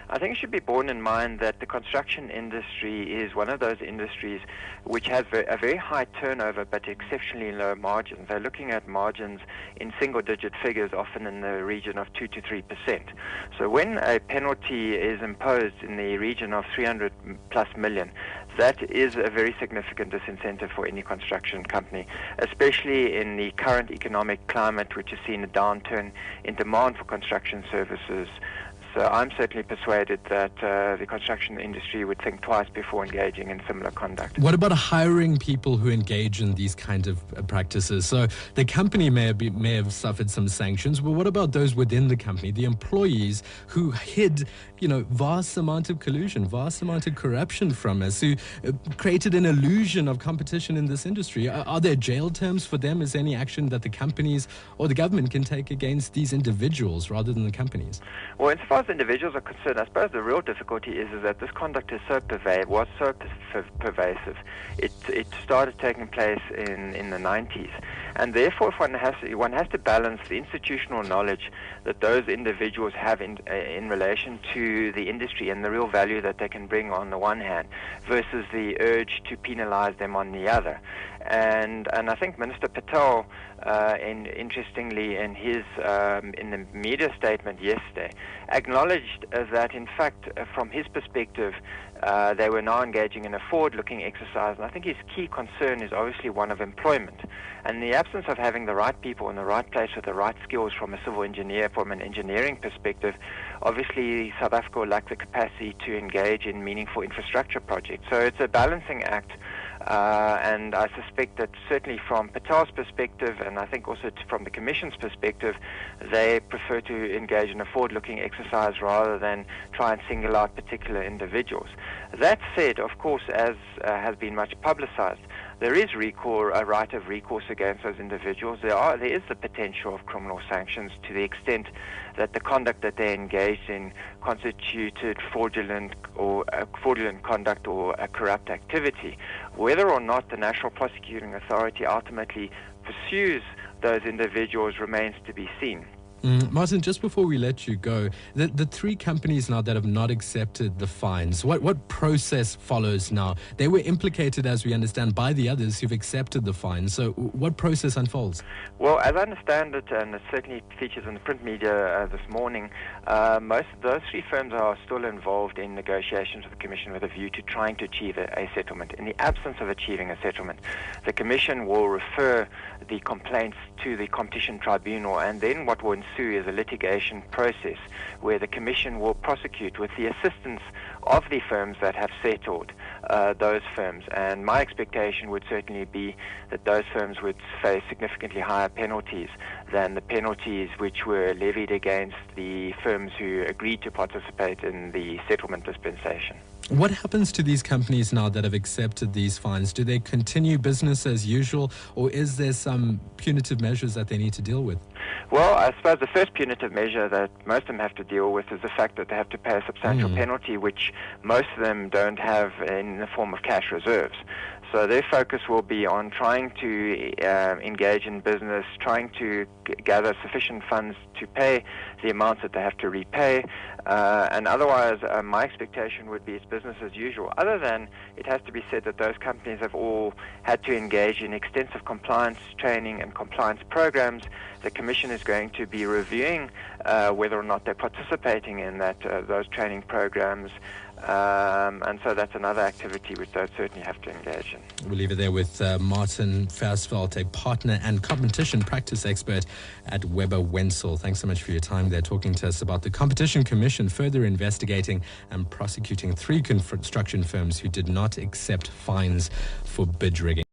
I think it should be borne in mind that the construction industry is one of those industries which has a very high turnover but exceptionally low margins. They're looking at margins in single-digit figures, often in the region of 2 to 3%. So when a penalty is imposed in the region of 300 plus million, that is a very significant disincentive for any construction company, especially in the current economic climate, which has seen a downturn in demand for construction services. So I'm certainly persuaded that the construction industry would think twice before engaging in similar conduct. What about hiring people who engage in these kinds of practices? So the company may have suffered some sanctions, but what about those within the company, the employees who hid, vast amount of collusion, vast amount of corruption from us, who created an illusion of competition in this industry? Are there jail terms for them? Is there any action that the companies or the government can take against these individuals rather than the companies? Well, insofar as individuals are concerned, I suppose the real difficulty is that this conduct is was so pervasive. It started taking place in the 90s, and therefore one has to balance the institutional knowledge that those individuals have in relation to the industry and the real value that they can bring on the one hand, versus the urge to penalize them on the other. And I think Minister Patel, interestingly, in the media statement yesterday, acknowledged that in fact, from his perspective, they were now engaging in a forward-looking exercise. And I think his key concern is obviously one of employment. And in the absence of having the right people in the right place with the right skills from a civil engineer, from an engineering perspective, obviously South Africa will lack the capacity to engage in meaningful infrastructure projects. So it's a balancing act. And I suspect that certainly from Patel's perspective, and I think also from the Commission's perspective, they prefer to engage in a forward-looking exercise rather than try and single out particular individuals. That said, of course, as has been much publicized, there is a right of recourse against those individuals. There is the potential of criminal sanctions to the extent that the conduct that they engaged in constituted fraudulent conduct or a corrupt activity. Whether or not the National Prosecuting Authority ultimately pursues those individuals remains to be seen. Martin, just before we let you go, the three companies now that have not accepted the fines, what process follows now? They were implicated, as we understand, by the others who've accepted the fines. So what process unfolds? Well, as I understand it, and it certainly features in the print media this morning, most of those three firms are still involved in negotiations with the Commission with a view to trying to achieve a settlement. In the absence of achieving a settlement, the Commission will refer the complaints to the Competition Tribunal, and then what will ensue is a litigation process where the Commission will prosecute with the assistance of the firms that have settled those firms. And my expectation would certainly be that those firms would face significantly higher penalties than the penalties which were levied against the firms who agreed to participate in the settlement dispensation. What happens to these companies now that have accepted these fines? Do they continue business as usual, or is there some punitive measures that they need to deal with? Well, I suppose the first punitive measure that most of them have to deal with is the fact that they have to pay a substantial penalty, which most of them don't have in the form of cash reserves. So their focus will be on trying to engage in business, trying to gather sufficient funds to pay the amounts that they have to repay, and otherwise my expectation would be it's business as usual, other than it has to be said that those companies have all had to engage in extensive compliance training and compliance programs. The Commission is going to be reviewing whether or not they're participating in those training programs, and so that's another activity which they certainly have to engage in. We'll leave it there with Martin Versfeld, a partner and competition practice expert at Webber Wentzel. Thanks so much for your time there, talking to us about the Competition Commission further investigating and prosecuting three construction firms who did not accept fines for bid rigging.